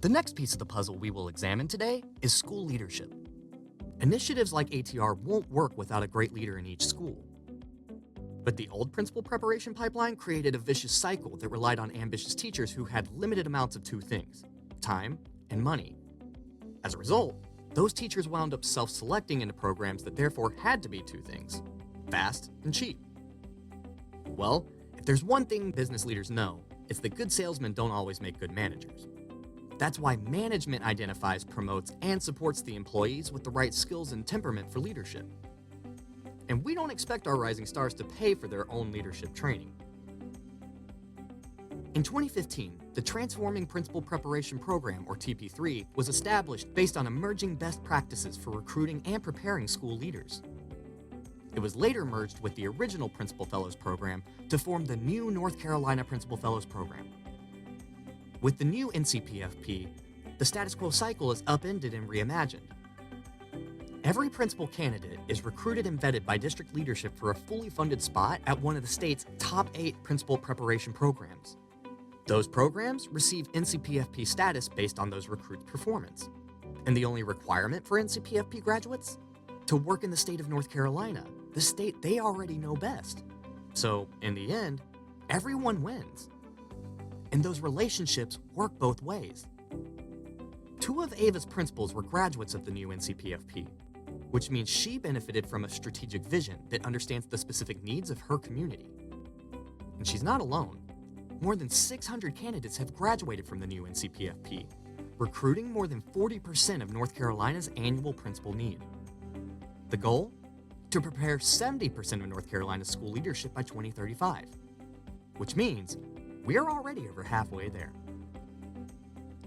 The next piece of the puzzle we will examine today is school leadership. Initiatives like ATR won't work without a great leader in each school. But the old principal preparation pipeline created a vicious cycle that relied on ambitious teachers who had limited amounts of two things: time and money. As a result, those teachers wound up self-selecting into programs that therefore had to be two things: fast and cheap. Well, if there's one thing business leaders know, it's that good salesmen don't always make good managers. That's why management identifies, promotes, and supports the employees with the right skills and temperament for leadership. And we don't expect our rising stars to pay for their own leadership training. In 2015, the Transforming Principal Preparation Program, or TP3, was established based on emerging best practices for recruiting and preparing school leaders. It was later merged with the original Principal Fellows Program to form the new North Carolina Principal Fellows Program. With the new NCPFP, the status quo cycle is upended and reimagined. Every principal candidate is recruited and vetted by district leadership for a fully funded spot at one of the state's top 8 principal preparation programs. Those programs receive NCPFP status based on those recruits' performance. And the only requirement for NCPFP graduates? To work in the state of North Carolina, the state they already know best. So, in the end, everyone wins. And those relationships work both ways. 2 of Ava's principals were graduates of the new NCPFP, which means she benefited from a strategic vision that understands the specific needs of her community. And she's not alone. More than 600 candidates have graduated from the new NCPFP, recruiting more than 40% of North Carolina's annual principal need. The goal? To prepare 70% of North Carolina's school leadership by 2035, which means we're already over halfway there.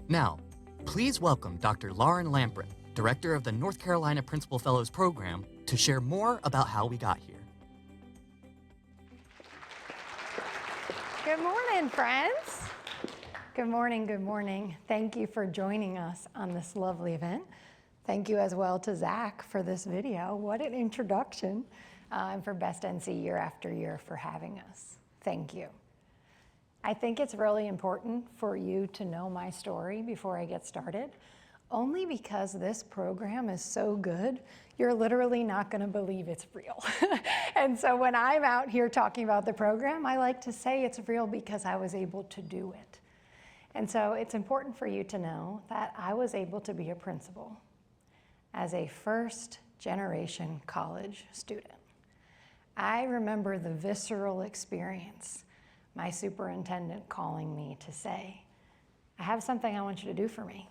Now, please welcome Dr. Lauren Lampron, Director of the North Carolina Principal Fellows Program, to share more about how we got here. Good morning, friends. Good morning, good morning. Thank you for joining us on this lovely event. Thank you as well to Zach for this video. What an introduction, and for Best NC year after year for having us. Thank you. I think it's really important for you to know my story before I get started, only because this program is so good, you're literally not gonna believe it's real. And so when I'm out here talking about the program, I like to say it's real because I was able to do it. And so it's important for you to know that I was able to be a principal as a first-generation college student. I remember the visceral experience, my superintendent calling me to say, I have something I want you to do for me.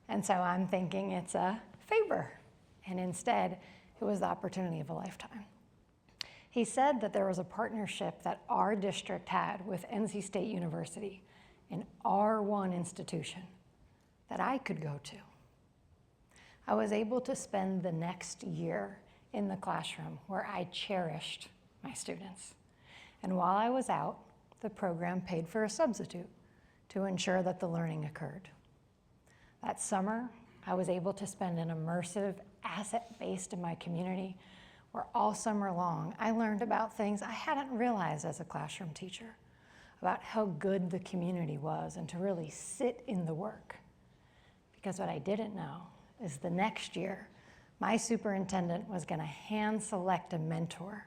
And so I'm thinking it's a favor. And instead, it was the opportunity of a lifetime. He said that there was a partnership that our district had with NC State University, an R1 institution, that I could go to. I was able to spend the next year in the classroom where I cherished my students. And while I was out, the program paid for a substitute to ensure that the learning occurred. That summer, I was able to spend an immersive, asset-based in my community where all summer long, I learned about things I hadn't realized as a classroom teacher, about how good the community was and to really sit in the work. Because what I didn't know is the next year, my superintendent was gonna hand select a mentor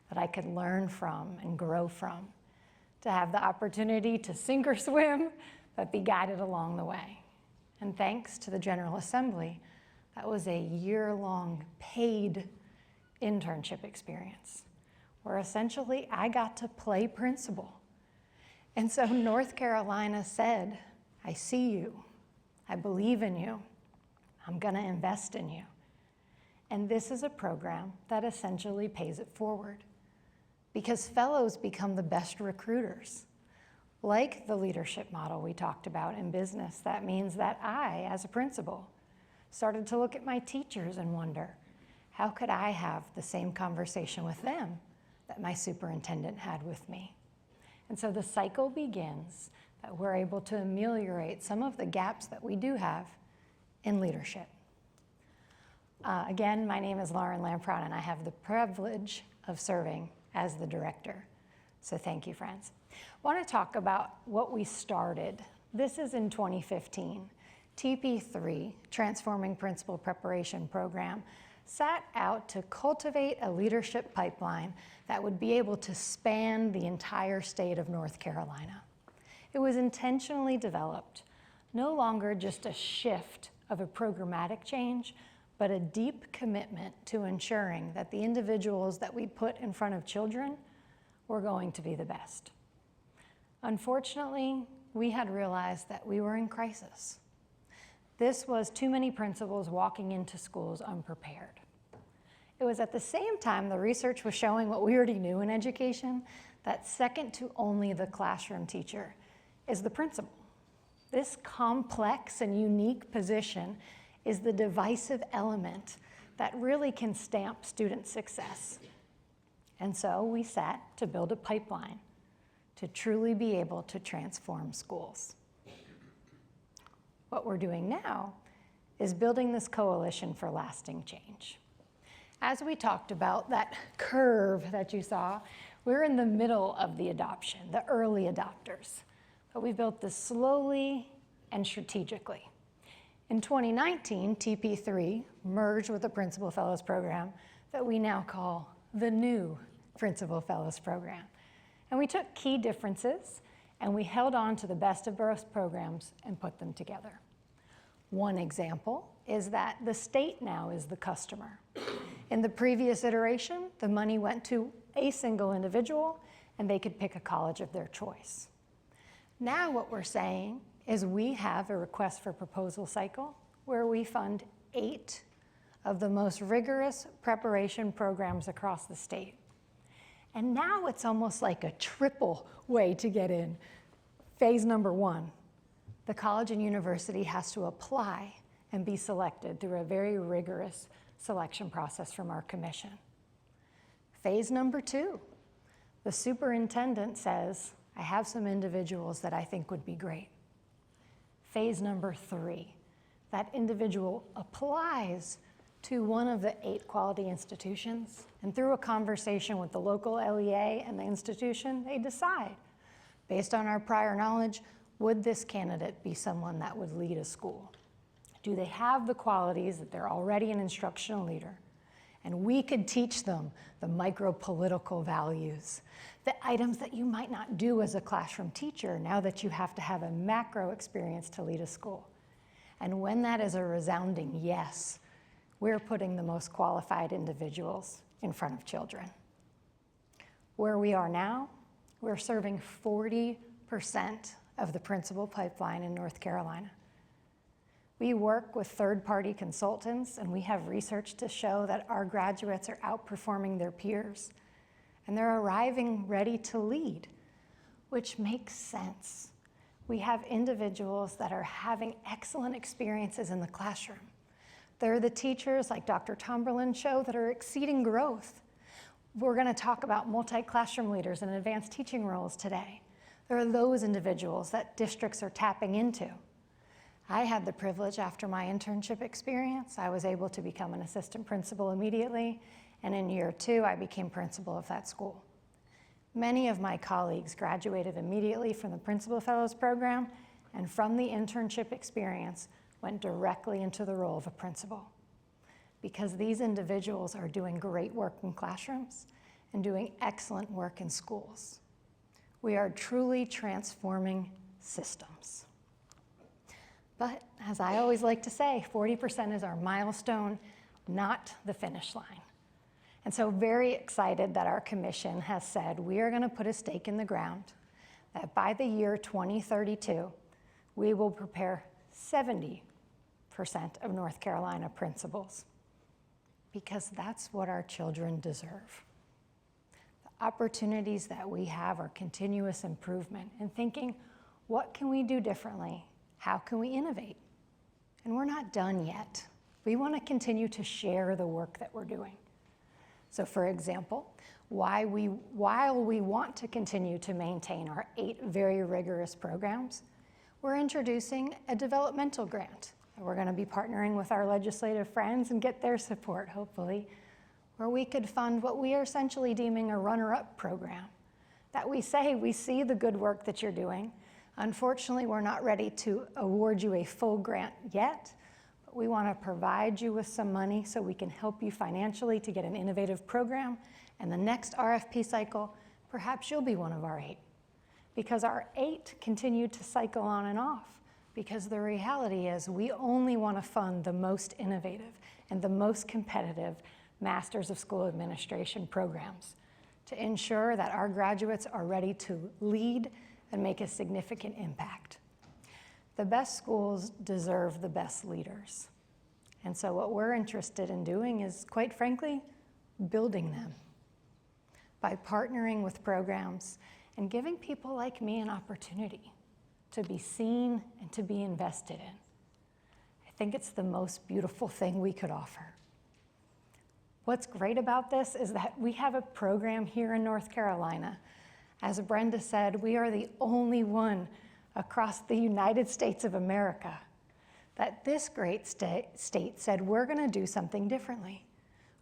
that I could learn from and grow from, to have the opportunity to sink or swim, but be guided along the way. And thanks to the General Assembly, that was a year-long paid internship experience, where essentially I got to play principal. And so North Carolina said, I see you, I believe in you, I'm gonna invest in you. And this is a program that essentially pays it forward, because fellows become the best recruiters. Like the leadership model we talked about in business, that means that I, as a principal, started to look at my teachers and wonder, how could I have the same conversation with them that my superintendent had with me? And so the cycle begins that we're able to ameliorate some of the gaps that we do have in leadership. Again, my name is Lauren Lampron, and I have the privilege of serving as the director. So thank you, friends. I want to talk about what we started. This is in 2015. TP3, Transforming Principal Preparation Program, set out to cultivate a leadership pipeline that would be able to span the entire state of North Carolina. It was intentionally developed, no longer just a shift of a programmatic change, but a deep commitment to ensuring that the individuals that we put in front of children were going to be the best. Unfortunately, we had realized that we were in crisis. This was too many principals walking into schools unprepared. It was at the same time the research was showing what we already knew in education, that second to only the classroom teacher is the principal. This complex and unique position is the divisive element that really can stamp student success. And so we set to build a pipeline to truly be able to transform schools. What we're doing now is building this coalition for lasting change. As we talked about that curve that you saw, we're in the middle of the adoption, the early adopters. But we built this slowly and strategically. In 2019, TP3 merged with the Principal Fellows Program that we now call the new Principal Fellows Program. And we took key differences and we held on to the best of both programs and put them together. One example is that the state now is the customer. In the previous iteration, the money went to a single individual and they could pick a college of their choice. Now what we're saying is we have a request for proposal cycle where we fund 8 of the most rigorous preparation programs across the state. And now it's almost like a triple way to get in. Phase number 1, the college and university has to apply and be selected through a very rigorous selection process from our commission. Phase number 2, the superintendent says, I have some individuals that I think would be great. Phase number 3, that individual applies to one of the 8 quality institutions, and through a conversation with the local LEA and the institution, they decide, based on our prior knowledge, would this candidate be someone that would lead a school? Do they have the qualities that they're already an instructional leader? And we could teach them the micro-political values, the items that you might not do as a classroom teacher now that you have to have a macro experience to lead a school. And when that is a resounding yes, we're putting the most qualified individuals in front of children. Where we are now, we're serving 40% of the principal pipeline in North Carolina. We work with third-party consultants, and we have research to show that our graduates are outperforming their peers, and they're arriving ready to lead, which makes sense. We have individuals that are having excellent experiences in the classroom. They're the teachers, like Dr. Tomberlin showed, that are exceeding growth. We're going to talk about multi-classroom leaders and advanced teaching roles today. There are those individuals that districts are tapping into. I had the privilege after my internship experience, I was able to become an assistant principal immediately, and in year 2, I became principal of that school. Many of my colleagues graduated immediately from the Principal Fellows Program, and from the internship experience, went directly into the role of a principal. Because these individuals are doing great work in classrooms and doing excellent work in schools. We are truly transforming systems. But as I always like to say, 40% is our milestone, not the finish line. And so very excited that our commission has said we are going to put a stake in the ground that by the year 2032, we will prepare 70% of North Carolina principals, because that's what our children deserve. The opportunities that we have are continuous improvement and thinking, what can we do differently? How can we innovate? And we're not done yet. We want to continue to share the work that we're doing. So for example, while we want to continue to maintain our 8 very rigorous programs, we're introducing a developmental grant. We're going to be partnering with our legislative friends and get their support, hopefully, where we could fund what we are essentially deeming a runner-up program. That we say, we see the good work that you're doing, Unfortunately, we're not ready to award you a full grant yet, but we want to provide you with some money so we can help you financially to get an innovative program, and the next RFP cycle, perhaps you'll be one of our 8. Because our 8 continue to cycle on and off, because the reality is we only want to fund the most innovative and the most competitive Masters of School Administration programs to ensure that our graduates are ready to lead and make a significant impact. The best schools deserve the best leaders. And so what we're interested in doing is, quite frankly, building them by partnering with programs and giving people like me an opportunity to be seen and to be invested in. I think it's the most beautiful thing we could offer. What's great about this is that we have a program here in North Carolina. As Brenda said, we are the only one across the United States of America that this great state said, we're gonna do something differently.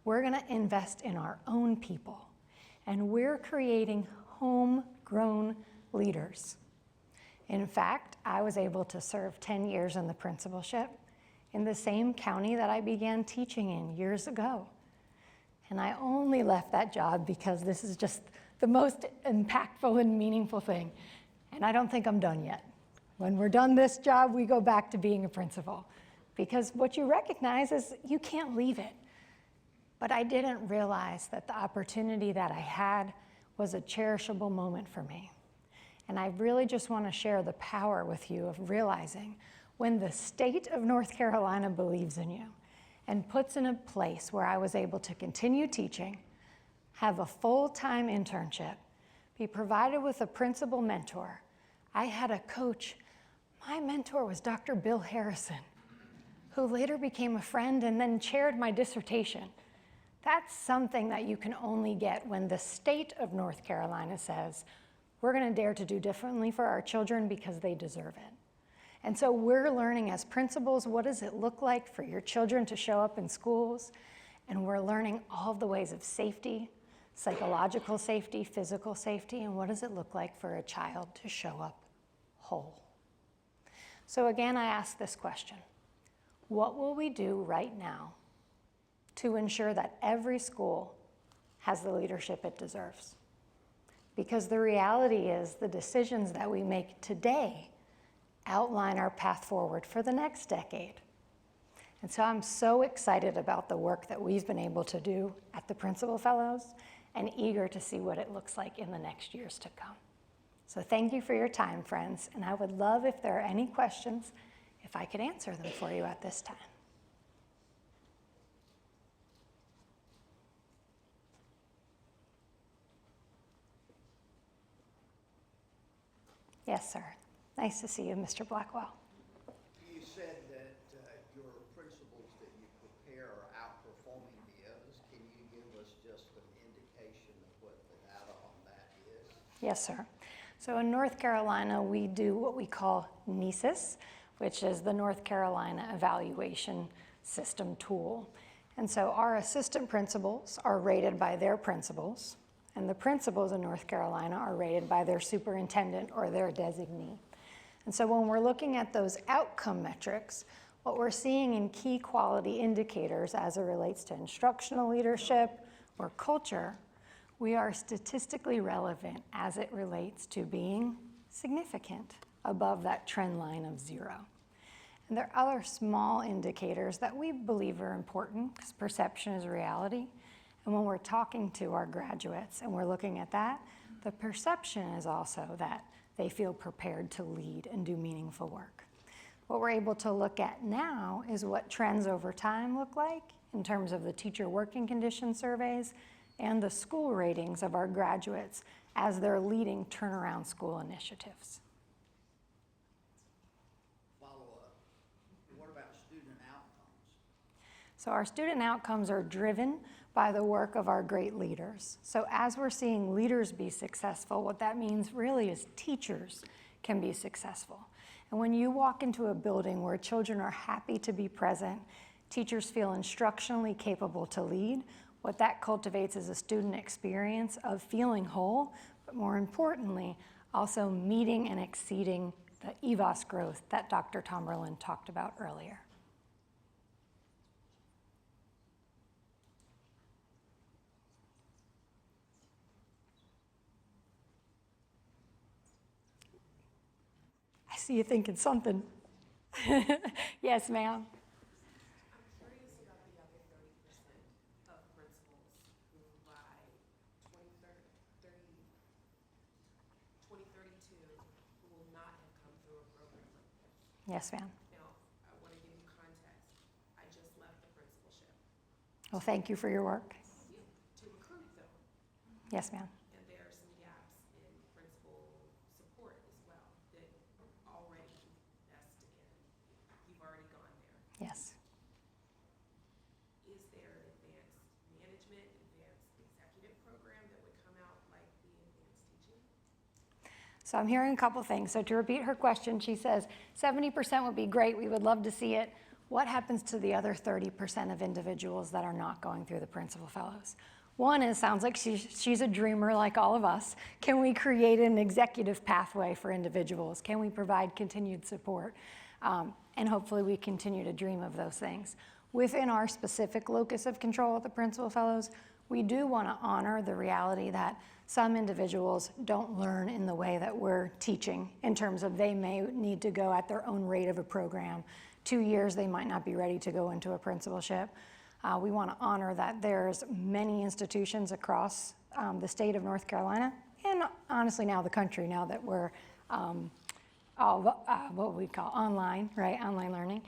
We're gonna invest in our own people, and we're creating homegrown leaders. In fact, I was able to serve 10 years in the principalship in the same county that I began teaching in years ago. And I only left that job because this is just the most impactful and meaningful thing. And I don't think I'm done yet. When we're done this job, we go back to being a principal. Because what you recognize is you can't leave it. But I didn't realize that the opportunity that I had was a cherishable moment for me. And I really just want to share the power with you of realizing when the state of North Carolina believes in you and puts in a place where I was able to continue teaching, have a full-time internship, be provided with a principal mentor. I had a coach. My mentor was Dr. Bill Harrison, who later became a friend and then chaired my dissertation. That's something that you can only get when the state of North Carolina says, we're going to dare to do differently for our children because they deserve it. And so we're learning as principals, what does it look like for your children to show up in schools? And we're learning all the ways of safety, psychological safety, physical safety, and what does it look like for a child to show up whole? So again, I ask this question: what will we do right now to ensure that every school has the leadership it deserves? Because the reality is the decisions that we make today outline our path forward for the next decade. And so I'm so excited about the work that we've been able to do at the Principal Fellows and eager to see what it looks like in the next years to come. So thank you for your time, friends, and I would love if there are any questions, if I could answer them for you at this time. Yes, sir. Nice to see you, Mr. Blackwell. You said that your principals that you prepare are outperforming the others. Can you give us just an indication of what the data on that is? Yes, sir. So in North Carolina, we do what we call NCPFP, which is the North Carolina Evaluation System tool. And so our assistant principals are rated by their principals, and the principals in North Carolina are rated by their superintendent or their designee. And so when we're looking at those outcome metrics, what we're seeing in key quality indicators as it relates to instructional leadership or culture, we are statistically relevant as it relates to being significant above that trend line of 0. And there are other small indicators that we believe are important because perception is reality. And when we're talking to our graduates and we're looking at that, the perception is also that they feel prepared to lead and do meaningful work. What we're able to look at now is what trends over time look like in terms of the teacher working condition surveys and the school ratings of our graduates as they're leading turnaround school initiatives. Follow-up. What about student outcomes? So our student outcomes are driven by the work of our great leaders. So as we're seeing leaders be successful, what that means really is teachers can be successful. And when you walk into a building where children are happy to be present, teachers feel instructionally capable to lead, what that cultivates is a student experience of feeling whole, but more importantly, also meeting and exceeding the EVOS growth that Dr. Tomberlin talked about earlier. I see you thinking something. Yes, ma'am. I'm curious about the other 30% of principals who by 2032 who will not have come through a program like this. Yes, ma'am. Now, I want to give you context. I just left the principalship Well, thank you for your work. to recruit them, Yes, ma'am. and there are some gaps in principal support as well that already invest in. You've already gone there. Yes. Is there an advanced management, advanced executive program that would come out like the advanced teaching? So I'm hearing a couple things. So to repeat her question, she says 70% would be great. We would love to see it. What happens to the other 30% of individuals that are not going through the Principal Fellows? One is, sounds like she's a dreamer like all of us. Can we create an executive pathway for individuals? Can we provide continued support? And hopefully we continue to dream of those things. Within our specific locus of control at the Principal Fellows, we do want to honor the reality that some individuals don't learn in the way that we're teaching, in terms of they may need to go at their own rate of a program. 2 years, they might not be ready to go into a principalship. We want to honor that there's many institutions across the state of North Carolina, and honestly now the country, now that we're all what we call online, right? Online learning.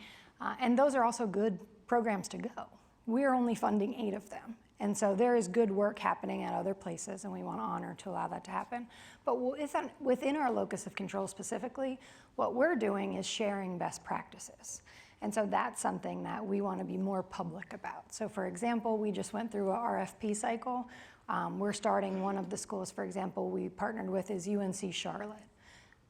And those are also good programs to go. We're only funding 8 of them. And so there is good work happening at other places, and we want to honor to allow that to happen. But within our locus of control specifically, what we're doing is sharing best practices. And so that's something that we want to be more public about. So for example, we just went through a RFP cycle. We're starting one of the schools, for example, we partnered with is UNC Charlotte.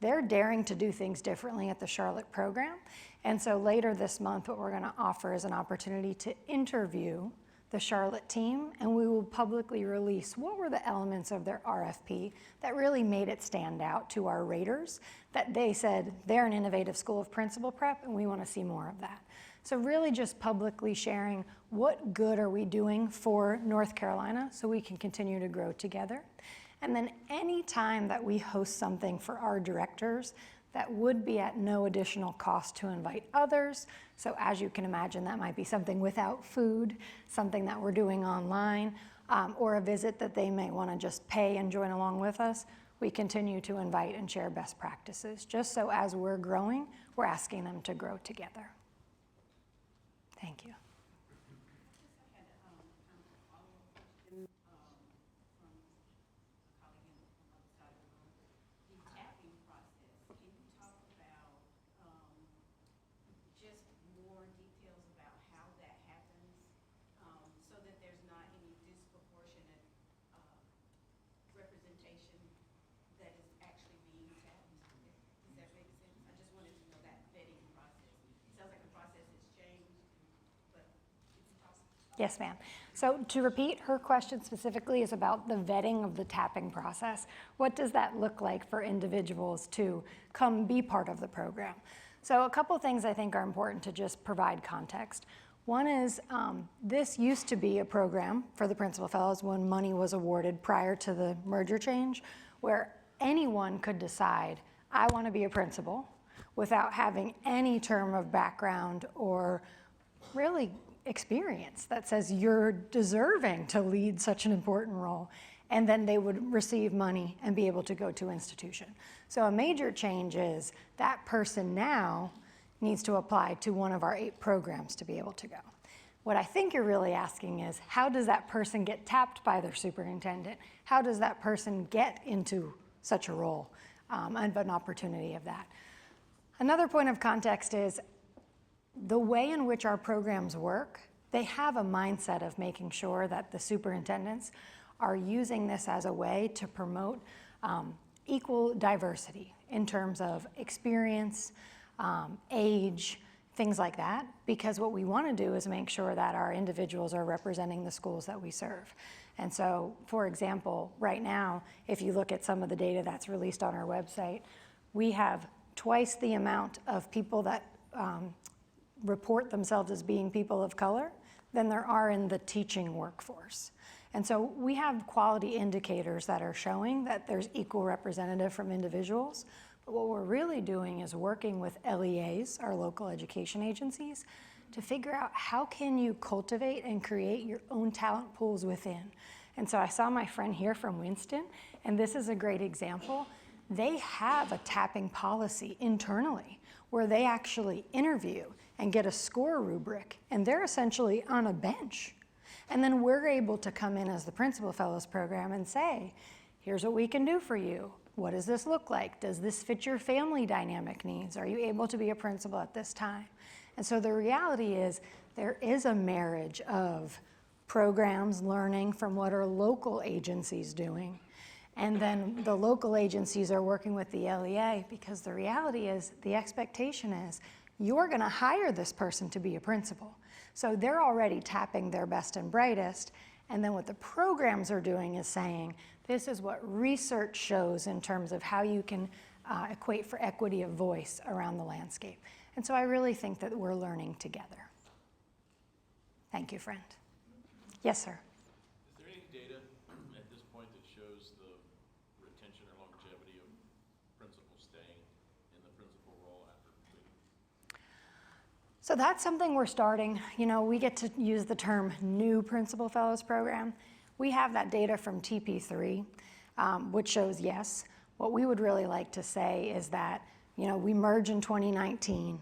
They're daring to do things differently at the Charlotte program. And so later this month, what we're going to offer is an opportunity to interview the Charlotte team, and we will publicly release what were the elements of their RFP that really made it stand out to our raters, that they said they're an innovative school of principal prep and we want to see more of that. So really just publicly sharing what good are we doing for North Carolina so we can continue to grow together. And then any time that we host something for our directors, that would be at no additional cost to invite others. So as you can imagine, that might be something without food, something that we're doing online, or a visit that they may want to just pay and join along with us. We continue to invite and share best practices, just so as we're growing, we're asking them to grow together. Thank you. Yes, ma'am. So to repeat, her question specifically is about the vetting of the tapping process. What does that look like for individuals to come be part of the program? So a couple things I think are important to just provide context. One is this used to be a program for the Principal Fellows when money was awarded prior to the merger change, where anyone could decide, I want to be a principal, without having any term of background or really experience that says you're deserving to lead such an important role, and then they would receive money and be able to go to institution. So a major change is that person now needs to apply to one of our 8 programs to be able to go. What I think you're really asking is, how does that person get tapped by their superintendent? How does that person get into such a role and an opportunity of that? Another point of context is, the way in which our programs work, they have a mindset of making sure that the superintendents are using this as a way to promote equal diversity in terms of experience, age, things like that, because what we want to do is make sure that our individuals are representing the schools that we serve. And so, for example, right now, if you look at some of the data that's released on our website, we have twice the amount of people that report themselves as being people of color than there are in the teaching workforce. And so we have quality indicators that are showing that there's equal representative from individuals. But what we're really doing is working with LEAs, our local education agencies, to figure out how can you cultivate and create your own talent pools within. And so I saw my friend here from Winston, and this is a great example. They have a tapping policy internally where they actually interview and get a score rubric, and they're essentially on a bench. And then we're able to come in as the Principal Fellows Program and say, here's what we can do for you. What does this look like? Does this fit your family dynamic needs? Are you able to be a principal at this time? And so the reality is there is a marriage of programs learning from what are local agencies doing. And then the local agencies are working with the LEA, because the reality is, the expectation is, you're gonna hire this person to be a principal. So they're already tapping their best and brightest, and then what the programs are doing is saying, this is what research shows in terms of how you can equate for equity of voice around the landscape. And so I really think that we're learning together. Thank you, friend. Yes, sir. Is there any data at this point that shows the retention or longevity of principals staying in the principal role after completing? So that's something we're starting. You know, we get to use the term new Principal Fellows Program. We have that data from TP3, which shows yes. What we would really like to say is that, you know, we merge in 2019.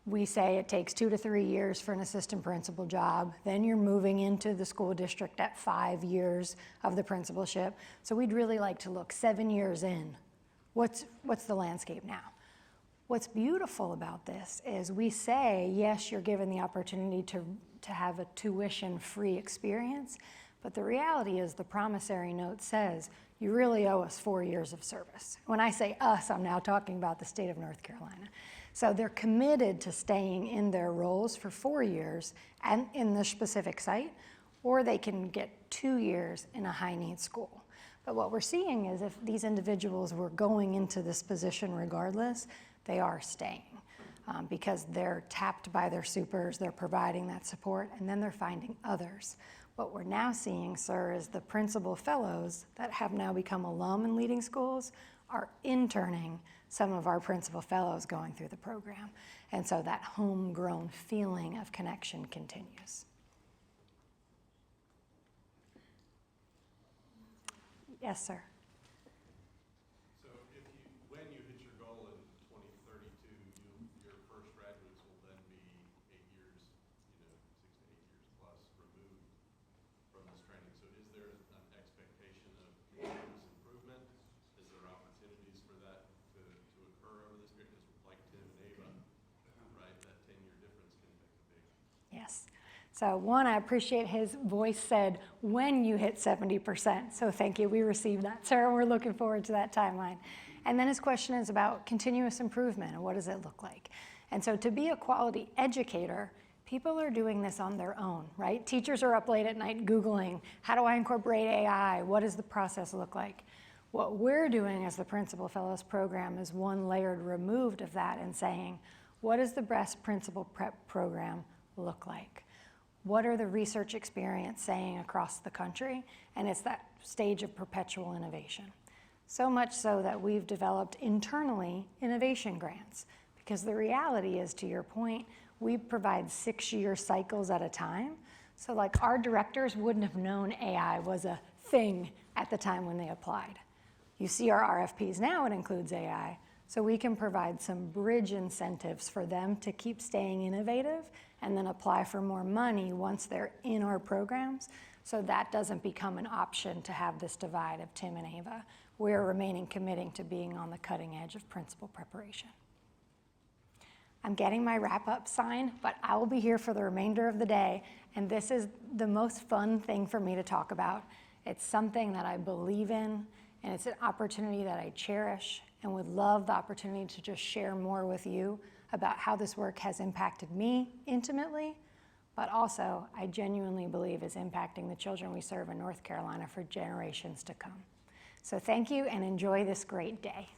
We say it takes 2 to 3 years for an assistant principal job. Then you're moving into the school district at 5 years of the principalship. So we'd really like to look 7 years in. What's the landscape now? What's beautiful about this is we say, yes, you're given the opportunity to have a tuition-free experience, but the reality is the promissory note says you really owe us 4 years of service. When I say us, I'm now talking about the state of North Carolina. So they're committed to staying in their roles for 4 years and in the specific site, or they can get 2 years in a high-need school. But what we're seeing is if these individuals were going into this position regardless, they are staying because they're tapped by their supers, they're providing that support, and then they're finding others. What we're now seeing, sir, is the principal fellows that have now become alum in leading schools are interning some of our principal fellows going through the program. And so that homegrown feeling of connection continues. Yes, sir. So when you hit your goal in 2032, your first graduates will then be 8 years, 6 to 8 years plus removed from this training. So is there an expectation of continuous improvement? Is there opportunities for that to occur over this period? Because like Tim and Ava, right, that 10-year difference can make a big. Yes. So one, I appreciate his voice said, when you hit 70%. So thank you, we received that, sir. We're looking forward to that timeline. And then his question is about continuous improvement and what does it look like? And so to be a quality educator, people are doing this on their own, right? Teachers are up late at night Googling, how do I incorporate AI? What does the process look like? What we're doing as the Principal Fellows Program is one layer removed of that and saying, what does the best principal prep program look like? What are the research experience saying across the country? And it's that stage of perpetual innovation. So much so that we've developed internally innovation grants. Because the reality is, to your point, we provide 6-year cycles at a time. So like our directors wouldn't have known AI was a thing at the time when they applied. You see our RFPs now, it includes AI. So we can provide some bridge incentives for them to keep staying innovative and then apply for more money once they're in our programs. So that doesn't become an option to have this divide of Tim and Ava. We're remaining committing to being on the cutting edge of principal preparation. I'm getting my wrap-up sign, but I will be here for the remainder of the day. And this is the most fun thing for me to talk about. It's something that I believe in, and it's an opportunity that I cherish and would love the opportunity to just share more with you about how this work has impacted me intimately, but also I genuinely believe is impacting the children we serve in North Carolina for generations to come. So thank you and enjoy this great day.